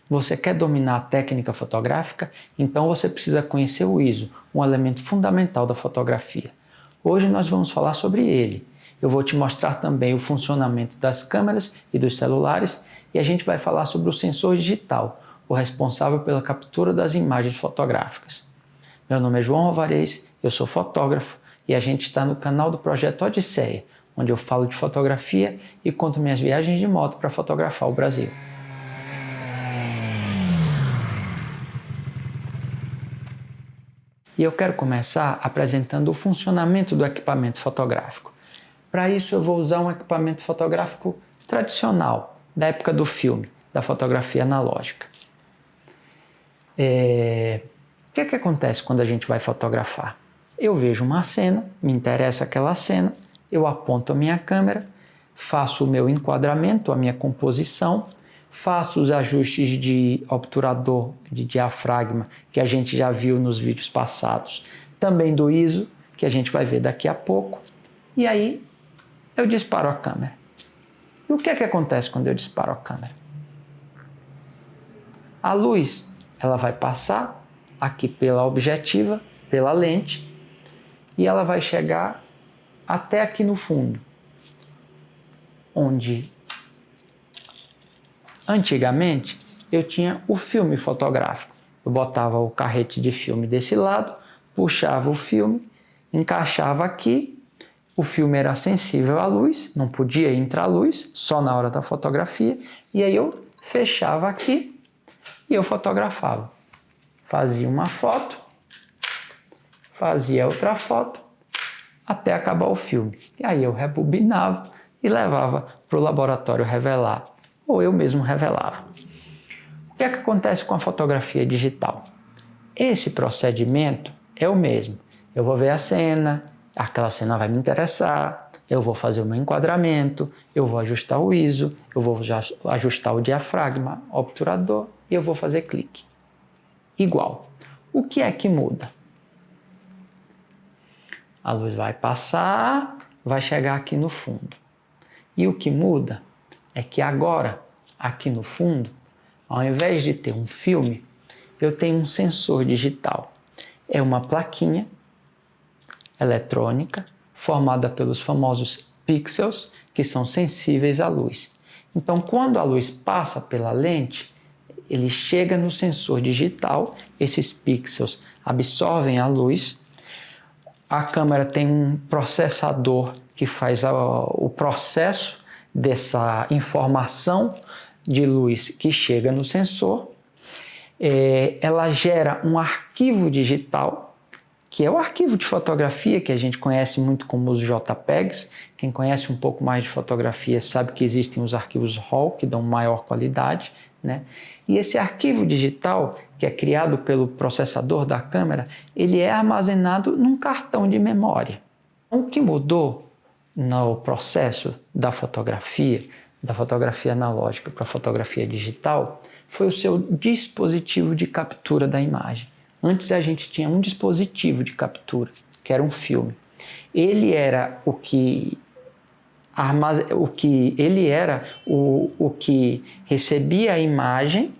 Você quer dominar a técnica fotográfica? Então você precisa conhecer o ISO, um elemento fundamental da fotografia. Hoje nós vamos falar sobre ele. Eu vou te mostrar também o funcionamento das câmeras e dos celulares e a gente vai falar sobre o sensor digital, o responsável pela captura das imagens fotográficas. Meu nome é João Rovarez, eu sou fotógrafo e a gente está no canal do Projeto Odisseia, onde eu falo de fotografia e conto minhas viagens de moto para fotografar o Brasil. E eu quero começar apresentando o funcionamento do equipamento fotográfico. Para isso eu vou usar um equipamento fotográfico tradicional, da época do filme, da fotografia analógica. O que é que acontece quando a gente vai fotografar? Eu vejo uma cena, me interessa aquela cena, eu aponto a minha câmera, faço o meu enquadramento, a minha composição, faço os ajustes de obturador, de diafragma, que a gente já viu nos vídeos passados, também do ISO, que a gente vai ver daqui a pouco, e aí eu disparo a câmera. E o que é que acontece quando eu disparo a câmera? A luz, ela vai passar aqui pela objetiva, pela lente, e ela vai chegar até aqui no fundo, onde antigamente eu tinha o filme fotográfico. Eu botava o carrete de filme desse lado, puxava o filme, encaixava aqui, o filme era sensível à luz, não podia entrar luz, só na hora da fotografia, e aí eu fechava aqui e eu fotografava. Fazia uma foto, fazia outra foto, até acabar o filme. E aí eu rebobinava e levava para o laboratório revelar, ou eu mesmo revelava. O que é que acontece com a fotografia digital? Esse procedimento é o mesmo. Eu vou ver a cena, aquela cena vai me interessar, eu vou fazer o meu enquadramento, eu vou ajustar o ISO, eu vou ajustar o diafragma, o obturador e eu vou fazer clique. Igual. O que é que muda? A luz vai passar, vai chegar aqui no fundo. E o que muda é que agora, aqui no fundo, ao invés de ter um filme, eu tenho um sensor digital. É uma plaquinha eletrônica formada pelos famosos pixels, que são sensíveis à luz. Então, quando a luz passa pela lente, ele chega no sensor digital, esses pixels absorvem a luz, a câmera tem um processador que faz o processo dessa informação de luz que chega no sensor, ela gera um arquivo digital, que é o arquivo de fotografia que a gente conhece muito como os JPEGs. Quem conhece um pouco mais de fotografia sabe que existem os arquivos RAW que dão maior qualidade, né? E esse arquivo digital, que é criado pelo processador da câmera, ele é armazenado num cartão de memória. O que mudou no processo da fotografia analógica para a fotografia digital, foi o seu dispositivo de captura da imagem. Antes a gente tinha um dispositivo de captura, que era um filme. Ele era o que recebia a imagem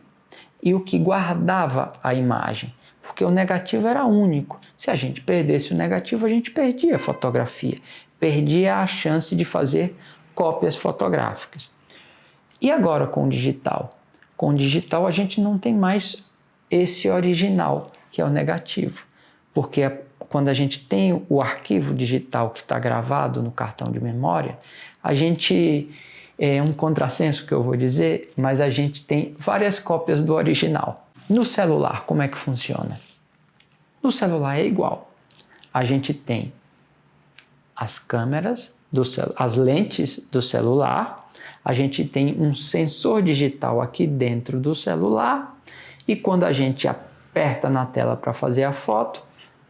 e o que guardava a imagem, porque o negativo era único. Se a gente perdesse o negativo, a gente perdia a fotografia, perdia a chance de fazer cópias fotográficas. E agora com o digital? Com o digital a gente não tem mais esse original, que é o negativo, porque quando a gente tem o arquivo digital que está gravado no cartão de memória, a gente, é um contrassenso que eu vou dizer, mas a gente tem várias cópias do original. No celular, como é que funciona? No celular é igual. A gente tem as câmeras, as lentes do celular, a gente tem um sensor digital aqui dentro do celular e quando a gente aperta na tela para fazer a foto,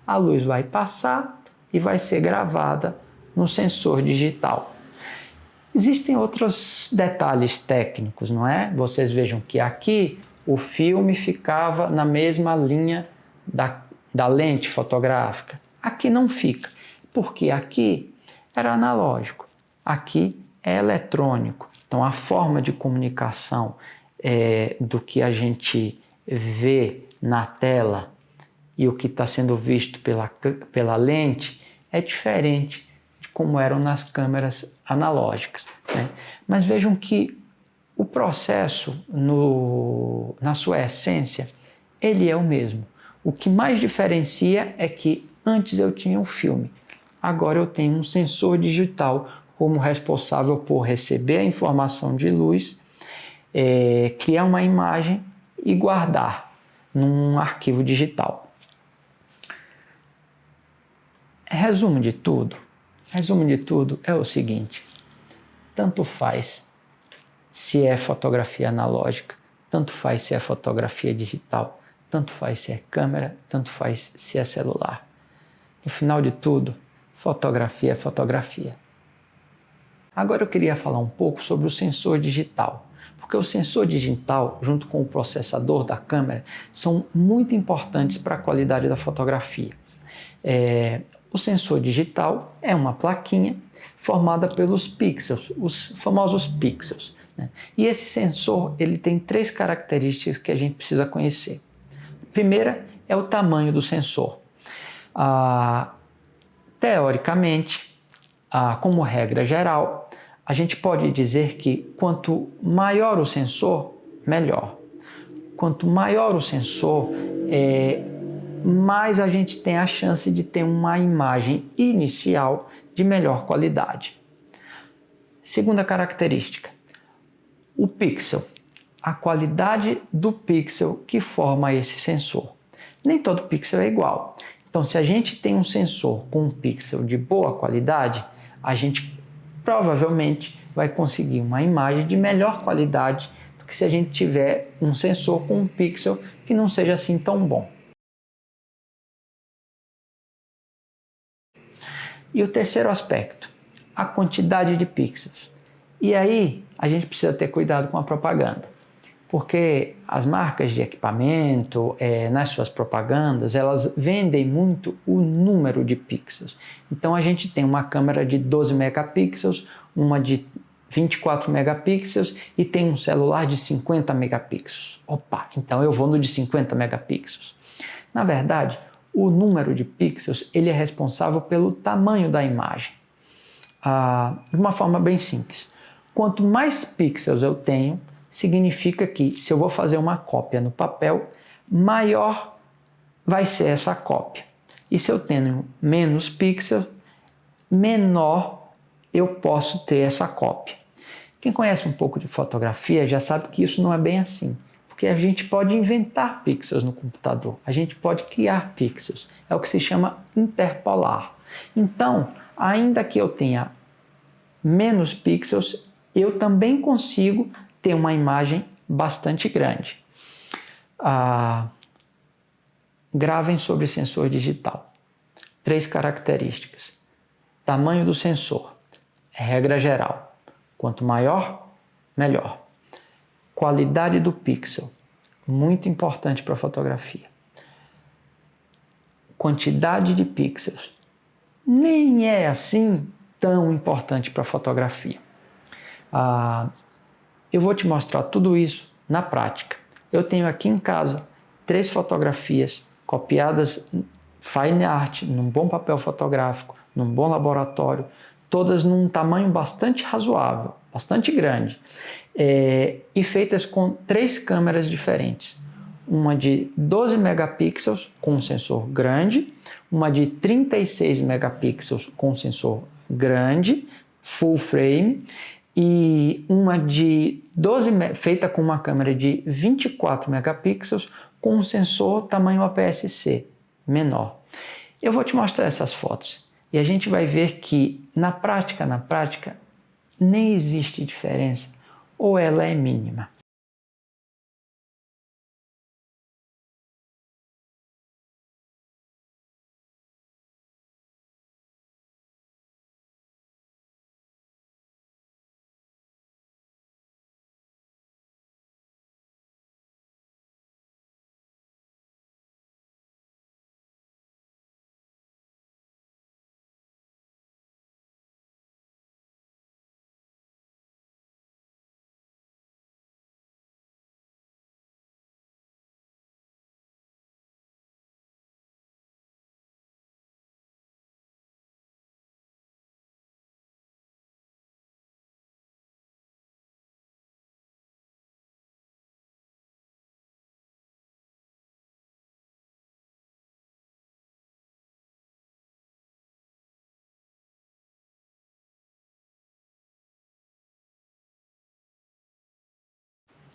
a luz vai passar e vai ser gravada no sensor digital. Existem outros detalhes técnicos, não é? Vocês vejam que aqui o filme ficava na mesma linha da lente fotográfica. Aqui não fica, porque aqui era analógico, aqui é eletrônico. Então a forma de comunicação do que a gente vê na tela e o que está sendo visto pela lente é diferente de como eram nas câmeras analógicas, né? Mas vejam que o processo, na sua essência, ele é o mesmo. O que mais diferencia é que antes eu tinha um filme, agora eu tenho um sensor digital como responsável por receber a informação de luz, criar uma imagem e guardar num arquivo digital. Resumo de tudo é o seguinte: tanto faz se é fotografia analógica, tanto faz se é fotografia digital, tanto faz se é câmera, tanto faz se é celular. No final de tudo, fotografia é fotografia. Agora eu queria falar um pouco sobre o sensor digital, porque o sensor digital, junto com o processador da câmera, são muito importantes para a qualidade da fotografia. O sensor digital é uma plaquinha formada pelos pixels, os famosos pixels, né? E esse sensor ele tem 3 características que a gente precisa conhecer. A primeira é o tamanho do sensor. Teoricamente, como regra geral, a gente pode dizer que quanto maior o sensor, melhor. Quanto maior o sensor, mais a gente tem a chance de ter uma imagem inicial de melhor qualidade. Segunda característica, o pixel, a qualidade do pixel que forma esse sensor. Nem todo pixel é igual. Então, se a gente tem um sensor com um pixel de boa qualidade, a gente provavelmente vai conseguir uma imagem de melhor qualidade do que se a gente tiver um sensor com um pixel que não seja assim tão bom. E o terceiro aspecto, a quantidade de pixels. E aí a gente precisa ter cuidado com a propaganda, porque as marcas de equipamento, nas suas propagandas, elas vendem muito o número de pixels. Então a gente tem uma câmera de 12 megapixels, uma de 24 megapixels e tem um celular de 50 megapixels. Opa, então eu vou no de 50 megapixels. Na verdade, o número de pixels ele é responsável pelo tamanho da imagem. De uma forma bem simples. Quanto mais pixels eu tenho, significa que se eu vou fazer uma cópia no papel, maior vai ser essa cópia. E se eu tenho menos pixels, menor eu posso ter essa cópia. Quem conhece um pouco de fotografia já sabe que isso não é bem assim, porque a gente pode inventar pixels no computador, a gente pode criar pixels, é o que se chama interpolar. Então, ainda que eu tenha menos pixels, eu também consigo ter uma imagem bastante grande. Gravem sobre sensor digital. 3 características. Tamanho do sensor, regra geral. Quanto maior, melhor. Qualidade do pixel, muito importante para a fotografia. Quantidade de pixels, nem é assim tão importante para a fotografia. Eu vou te mostrar tudo isso na prática. Eu tenho aqui em casa 3 fotografias copiadas fine art, num bom papel fotográfico, num bom laboratório, todas num tamanho bastante razoável, bastante grande, e feitas com 3 câmeras diferentes. Uma de 12 megapixels com um sensor grande, uma de 36 megapixels com um sensor grande, full frame, e uma de 12 feita com uma câmera de 24 megapixels com um sensor tamanho APS-C menor. Eu vou te mostrar essas fotos e a gente vai ver que na prática nem existe diferença ou ela é mínima.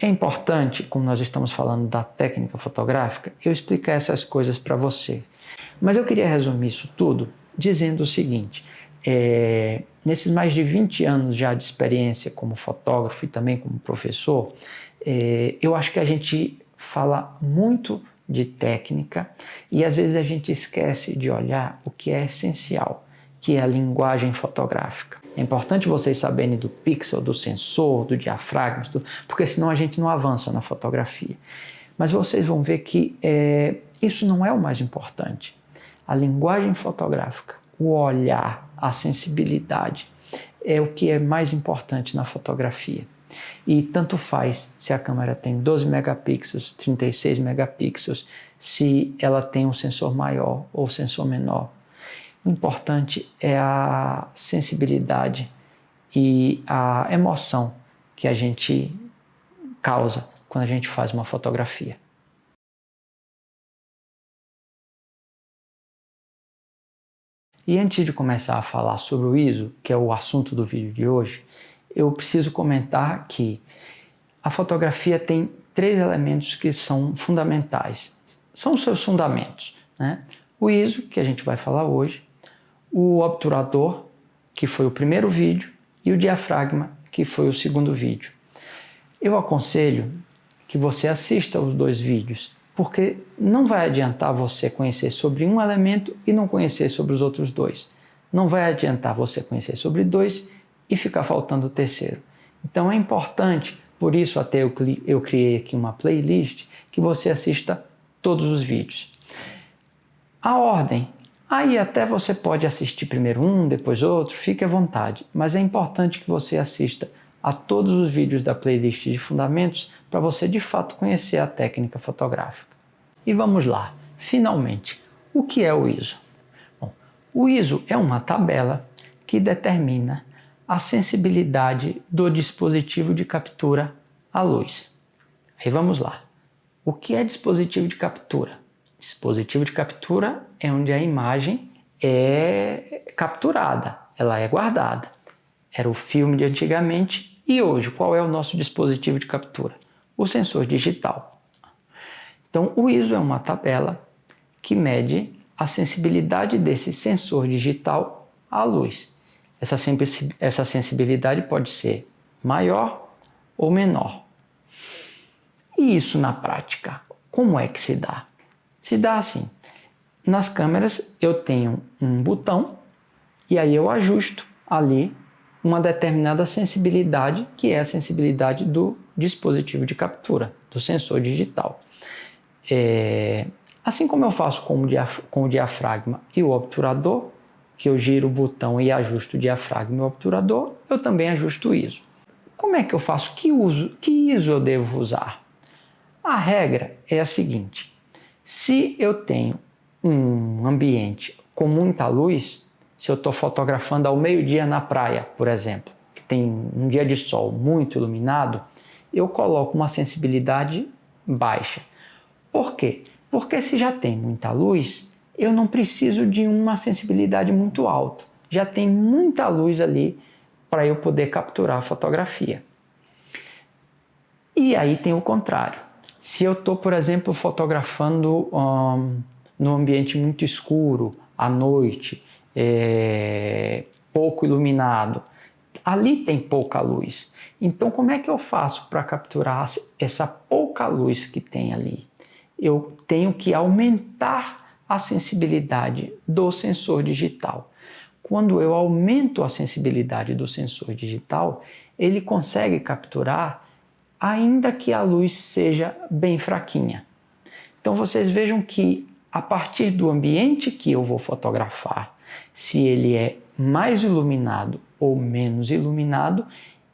É importante, como nós estamos falando da técnica fotográfica, eu explicar essas coisas para você. Mas eu queria resumir isso tudo dizendo o seguinte: nesses mais de 20 anos já de experiência como fotógrafo e também como professor, eu acho que a gente fala muito de técnica e às vezes a gente esquece de olhar o que é essencial, que é a linguagem fotográfica. É importante vocês saberem do pixel, do sensor, do diafragma, porque senão a gente não avança na fotografia. Mas vocês vão ver que isso não é o mais importante. A linguagem fotográfica, o olhar, a sensibilidade é o que é mais importante na fotografia. E tanto faz se a câmera tem 12 megapixels, 36 megapixels, se ela tem um sensor maior ou sensor menor. O importante é a sensibilidade e a emoção que a gente causa quando a gente faz uma fotografia. E antes de começar a falar sobre o ISO, que é o assunto do vídeo de hoje, eu preciso comentar que a fotografia tem 3 elementos que são fundamentais. São os seus fundamentos, né? O ISO, que a gente vai falar hoje, o obturador, que foi o primeiro vídeo, e o diafragma, que foi o segundo vídeo. Eu aconselho que você assista os 2 vídeos, porque não vai adiantar você conhecer sobre um elemento e não conhecer sobre os outros 2. Não vai adiantar você conhecer sobre 2 e ficar faltando o terceiro. Então é importante, por isso até eu criei aqui uma playlist, que você assista todos os vídeos. A ordem, aí até você pode assistir primeiro um, depois outro, fique à vontade, mas é importante que você assista a todos os vídeos da playlist de fundamentos para você de fato conhecer a técnica fotográfica. E vamos lá, finalmente, o que é o ISO? Bom, o ISO é uma tabela que determina a sensibilidade do dispositivo de captura à luz. Aí vamos lá. O que é dispositivo de captura? Dispositivo de captura é onde a imagem é capturada, ela é guardada. Era o filme de antigamente e hoje qual é o nosso dispositivo de captura? O sensor digital. Então o ISO é uma tabela que mede a sensibilidade desse sensor digital à luz. Essa sensibilidade pode ser maior ou menor. E isso na prática, como é que se dá? Se dá assim, nas câmeras eu tenho um botão e aí eu ajusto ali uma determinada sensibilidade, que é a sensibilidade do dispositivo de captura, do sensor digital. Assim como eu faço com o diafragma e o obturador, que eu giro o botão e ajusto o diafragma e o obturador, eu também ajusto o ISO. Como é que eu faço? Que ISO eu devo usar? A regra é a seguinte: se eu tenho um ambiente com muita luz, se eu estou fotografando ao meio-dia na praia, por exemplo, que tem um dia de sol muito iluminado, eu coloco uma sensibilidade baixa. Por quê? Porque se já tem muita luz, eu não preciso de uma sensibilidade muito alta. Já tem muita luz ali para eu poder capturar a fotografia. E aí tem o contrário. Se eu estou, por exemplo, fotografando num ambiente muito escuro, à noite, pouco iluminado, ali tem pouca luz. Então, como é que eu faço para capturar essa pouca luz que tem ali? Eu tenho que aumentar a sensibilidade do sensor digital. Quando eu aumento a sensibilidade do sensor digital, ele consegue capturar ainda que a luz seja bem fraquinha. Então vocês vejam que a partir do ambiente que eu vou fotografar, se ele é mais iluminado ou menos iluminado,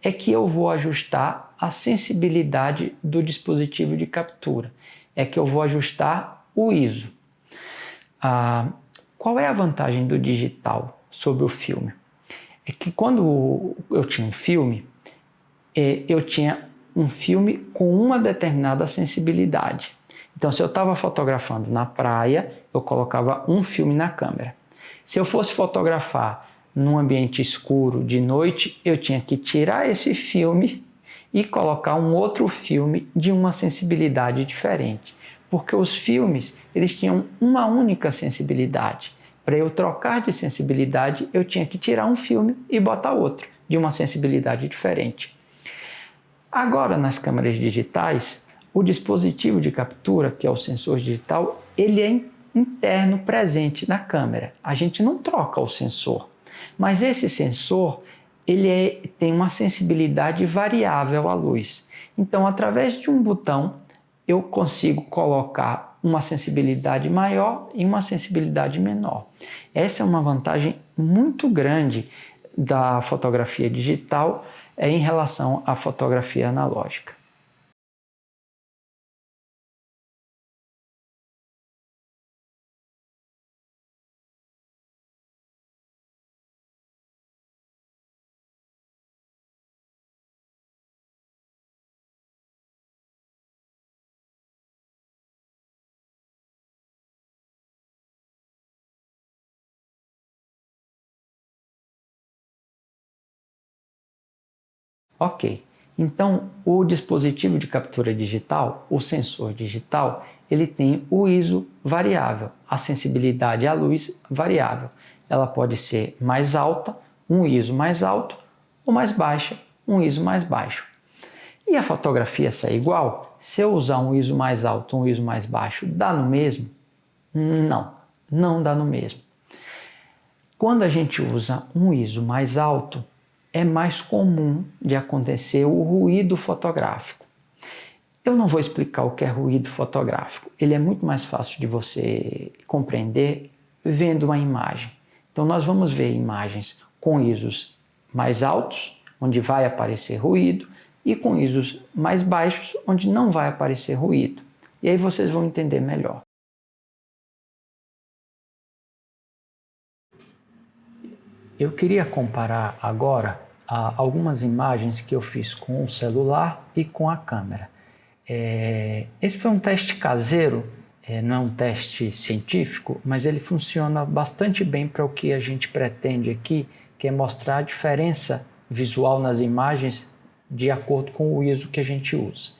é que eu vou ajustar a sensibilidade do dispositivo de captura, é que eu vou ajustar o ISO. Qual é a vantagem do digital sobre o filme? É que quando eu tinha um filme, eu tinha um filme com uma determinada sensibilidade. Então, se eu estava fotografando na praia, eu colocava um filme na câmera. Se eu fosse fotografar num ambiente escuro de noite, eu tinha que tirar esse filme e colocar um outro filme de uma sensibilidade diferente, porque os filmes eles tinham uma única sensibilidade. Para eu trocar de sensibilidade, eu tinha que tirar um filme e botar outro de uma sensibilidade diferente. Agora, nas câmeras digitais, o dispositivo de captura, que é o sensor digital, ele é interno presente na câmera. A gente não troca o sensor, mas esse sensor tem uma sensibilidade variável à luz. Então, através de um botão, eu consigo colocar uma sensibilidade maior e uma sensibilidade menor. Essa é uma vantagem muito grande da fotografia digital em relação à fotografia analógica. Ok, então o dispositivo de captura digital, o sensor digital, ele tem o ISO variável, a sensibilidade à luz variável. Ela pode ser mais alta, um ISO mais alto, ou mais baixa, um ISO mais baixo. E a fotografia sai igual? Se eu usar um ISO mais alto, um ISO mais baixo, dá no mesmo? Não, não dá no mesmo. Quando a gente usa um ISO mais alto, é mais comum de acontecer o ruído fotográfico. Eu não vou explicar o que é ruído fotográfico. Ele é muito mais fácil de você compreender vendo uma imagem. Então nós vamos ver imagens com ISOs mais altos, onde vai aparecer ruído, e com ISOs mais baixos, onde não vai aparecer ruído. E aí vocês vão entender melhor. Eu queria comparar agora algumas imagens que eu fiz com o celular e com a câmera. Esse foi um teste caseiro, não é um teste científico, mas ele funciona bastante bem para o que a gente pretende aqui, que é mostrar a diferença visual nas imagens de acordo com o ISO que a gente usa.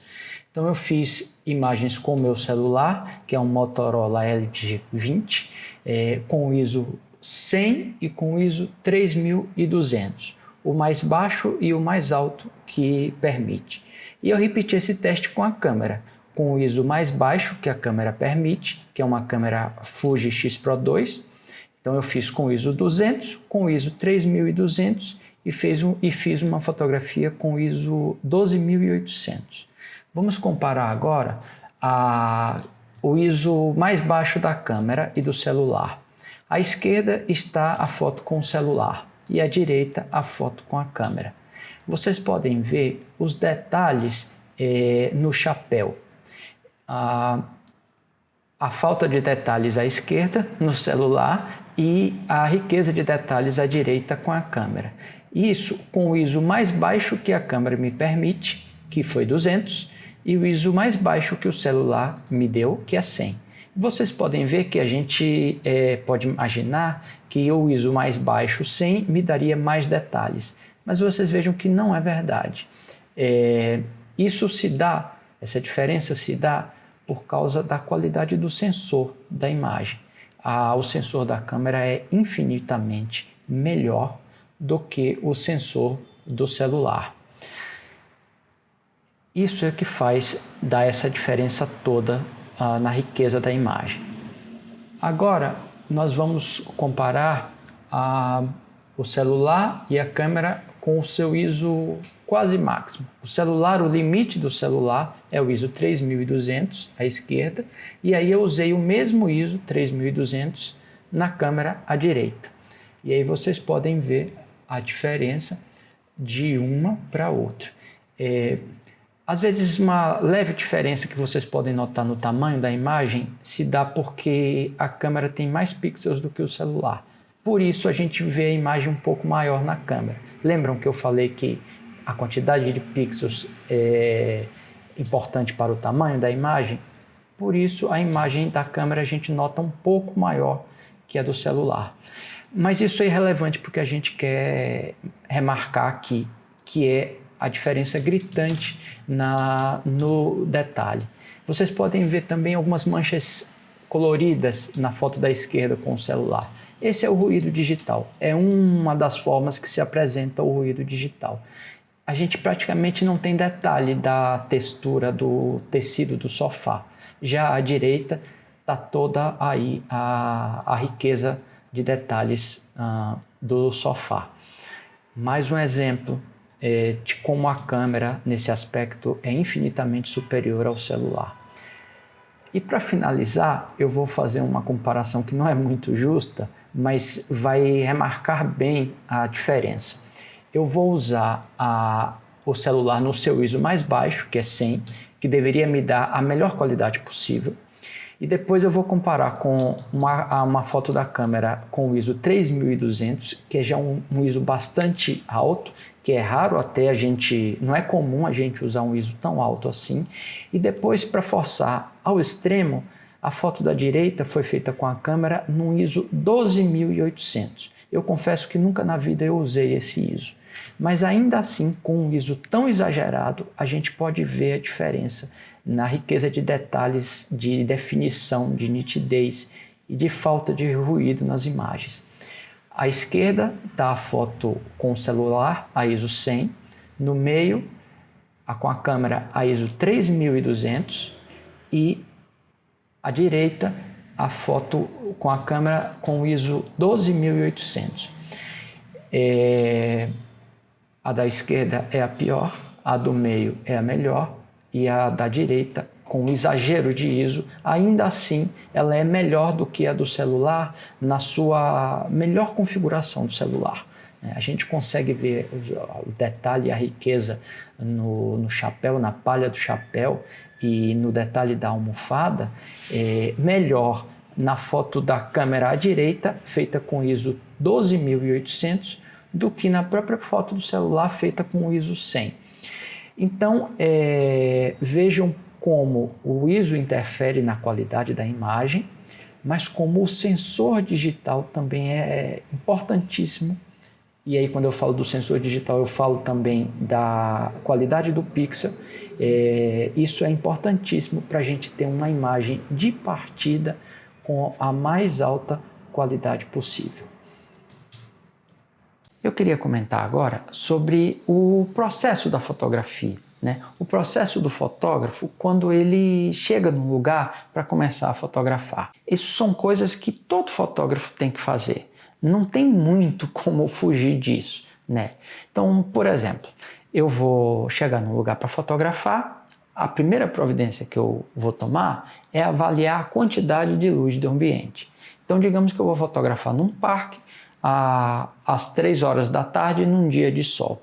Então eu fiz imagens com o meu celular, que é um Motorola LG 20, com o ISO 100 e com o ISO 3200. O mais baixo e o mais alto que permite. E eu repeti esse teste com a câmera, com o ISO mais baixo que a câmera permite, que é uma câmera Fuji X Pro 2. Então eu fiz com o ISO 200, com o ISO 3200 e fiz uma fotografia com o ISO 12800. Vamos comparar agora o ISO mais baixo da câmera e do celular. À esquerda está a foto com o celular e à direita a foto com a câmera. Vocês podem ver os detalhes no chapéu. A falta de detalhes à esquerda no celular e a riqueza de detalhes à direita com a câmera. Isso com o ISO mais baixo que a câmera me permite, que foi 200, e o ISO mais baixo que o celular me deu, que é 100. Vocês podem ver que a gente pode imaginar que o ISO mais baixo, 100, me daria mais detalhes. Mas vocês vejam que não é verdade. Essa diferença se dá por causa da qualidade do sensor da imagem. O sensor da câmera é infinitamente melhor do que o sensor do celular. Isso é que faz dar essa diferença toda na riqueza da imagem. Agora nós vamos comparar o celular e a câmera com o seu ISO quase máximo. O celular, o limite do celular é o ISO 3200 à esquerda, e aí eu usei o mesmo ISO 3200 na câmera à direita. E aí vocês podem ver a diferença de uma para outra. Às vezes uma leve diferença que vocês podem notar no tamanho da imagem se dá porque a câmera tem mais pixels do que o celular. Por isso a gente vê a imagem um pouco maior na câmera. Lembram que eu falei que a quantidade de pixels é importante para o tamanho da imagem? Por isso a imagem da câmera a gente nota um pouco maior que a do celular. Mas isso é irrelevante porque a gente quer remarcar aqui que é a diferença gritante no detalhe. Vocês podem ver também algumas manchas coloridas na foto da esquerda com o celular. Esse é o ruído digital, é uma das formas que se apresenta o ruído digital. A gente praticamente não tem detalhe da textura do tecido do sofá. Já à direita está toda aí a riqueza de detalhes do sofá. Mais um exemplo de como a câmera nesse aspecto é infinitamente superior ao celular. E para finalizar, eu vou fazer uma comparação que não é muito justa, mas vai remarcar bem a diferença. Eu vou usar o celular no seu ISO mais baixo, que é 100, que deveria me dar a melhor qualidade possível. E depois eu vou comparar com uma foto da câmera com o ISO 3200, que é já um ISO bastante alto, que é raro até não é comum a gente usar um ISO tão alto assim. E depois, para forçar ao extremo, a foto da direita foi feita com a câmera no ISO 12800. Eu confesso que nunca na vida eu usei esse ISO. Mas ainda assim, com um ISO tão exagerado, a gente pode ver a diferença na riqueza de detalhes, de definição, de nitidez e de falta de ruído nas imagens. À esquerda está a foto com o celular, a ISO 100. No meio, com a câmera, a ISO 3200. E à direita, a foto com a câmera com o ISO 12800. A da esquerda é a pior, a do meio é a melhor e a da direita, com o exagero de ISO, ainda assim ela é melhor do que a do celular na sua melhor configuração do celular. A gente consegue ver o detalhe e a riqueza no chapéu, na palha do chapéu e no detalhe da almofada, melhor na foto da câmera à direita, feita com ISO 12800, do que na própria foto do celular feita com o ISO 100. Então, vejam como o ISO interfere na qualidade da imagem, mas como o sensor digital também é importantíssimo. E aí, quando eu falo do sensor digital, eu falo também da qualidade do pixel. Isso é importantíssimo para a gente ter uma imagem de partida com a mais alta qualidade possível. Eu queria comentar agora sobre o processo da fotografia, né? O processo do fotógrafo quando ele chega num lugar para começar a fotografar. Isso são coisas que todo fotógrafo tem que fazer. Não tem muito como fugir disso, né? Então, por exemplo, eu vou chegar num lugar para fotografar, a primeira providência que eu vou tomar é avaliar a quantidade de luz do ambiente. Então, digamos que eu vou fotografar num parque, às 3 horas da tarde num dia de sol.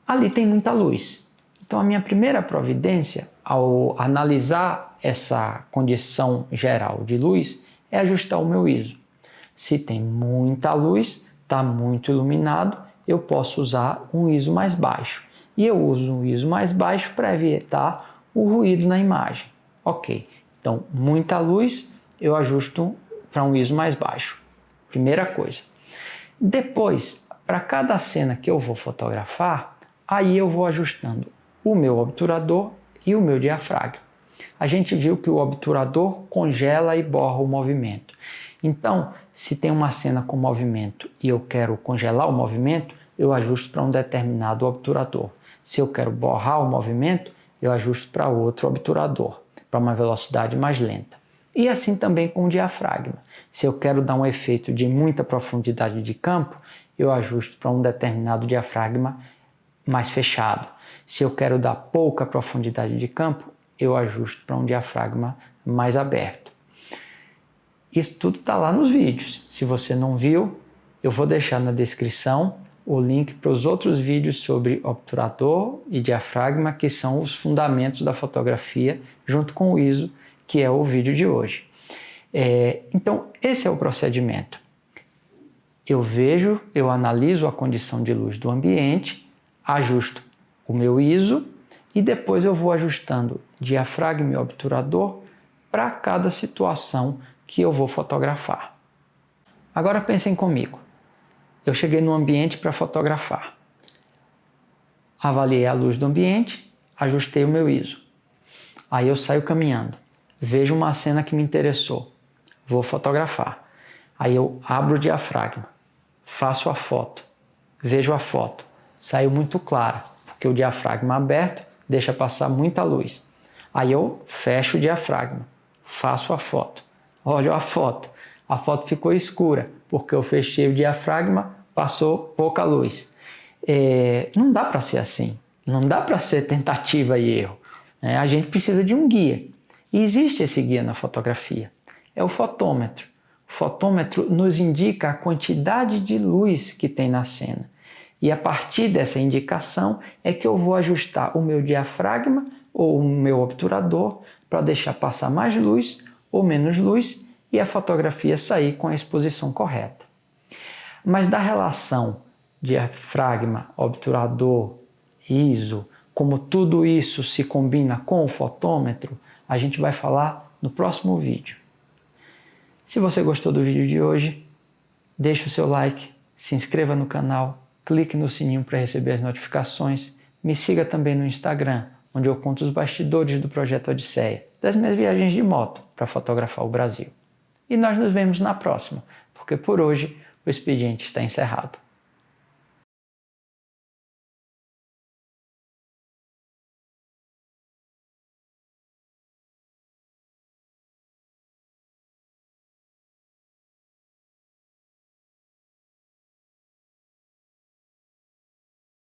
Ali tem muita luz. Então a minha primeira providência ao analisar essa condição geral de luz é ajustar o meu ISO. Se tem muita luz, está muito iluminado, eu posso usar um ISO mais baixo. E eu uso um ISO mais baixo para evitar o ruído na imagem. Ok, então muita luz eu ajusto para um ISO mais baixo. Primeira coisa. Depois, para cada cena que eu vou fotografar, aí eu vou ajustando o meu obturador e o meu diafragma. A gente viu que o obturador congela e borra o movimento. Então, se tem uma cena com movimento e eu quero congelar o movimento, eu ajusto para um determinado obturador. Se eu quero borrar o movimento, eu ajusto para outro obturador, para uma velocidade mais lenta. E assim também com o diafragma. Se eu quero dar um efeito de muita profundidade de campo, eu ajusto para um determinado diafragma mais fechado. Se eu quero dar pouca profundidade de campo, eu ajusto para um diafragma mais aberto. Isso tudo está lá nos vídeos. Se você não viu, eu vou deixar na descrição o link para os outros vídeos sobre obturador e diafragma, que são os fundamentos da fotografia, junto com o ISO, que é o vídeo de hoje. Então, esse é o procedimento. Eu analiso a condição de luz do ambiente, ajusto o meu ISO e depois eu vou ajustando diafragma e obturador para cada situação que eu vou fotografar. Agora pensem comigo. Eu cheguei no ambiente para fotografar. avaliei a luz do ambiente, ajustei o meu ISO. Aí eu saio caminhando, vejo uma cena que me interessou, vou fotografar. Aí eu abro o diafragma, faço a foto, vejo a foto, saiu muito clara, porque o diafragma aberto deixa passar muita luz. Aí eu fecho o diafragma, faço a foto, olho a foto ficou escura, porque eu fechei o diafragma, passou pouca luz. Não dá para ser assim, não dá para ser tentativa e erro. A gente precisa de um guia. E existe esse guia na fotografia. É o fotômetro. O fotômetro nos indica a quantidade de luz que tem na cena. E a partir dessa indicação é que eu vou ajustar o meu diafragma ou o meu obturador para deixar passar mais luz ou menos luz e a fotografia sair com a exposição correta. Mas da relação diafragma, obturador, ISO, como tudo isso se combina com o fotômetro, a gente vai falar no próximo vídeo. Se você gostou do vídeo de hoje, deixe o seu like, se inscreva no canal, clique no sininho para receber as notificações, me siga também no Instagram, onde eu conto os bastidores do projeto Odisseia, das minhas viagens de moto para fotografar o Brasil. E nós nos vemos na próxima, porque por hoje o expediente está encerrado.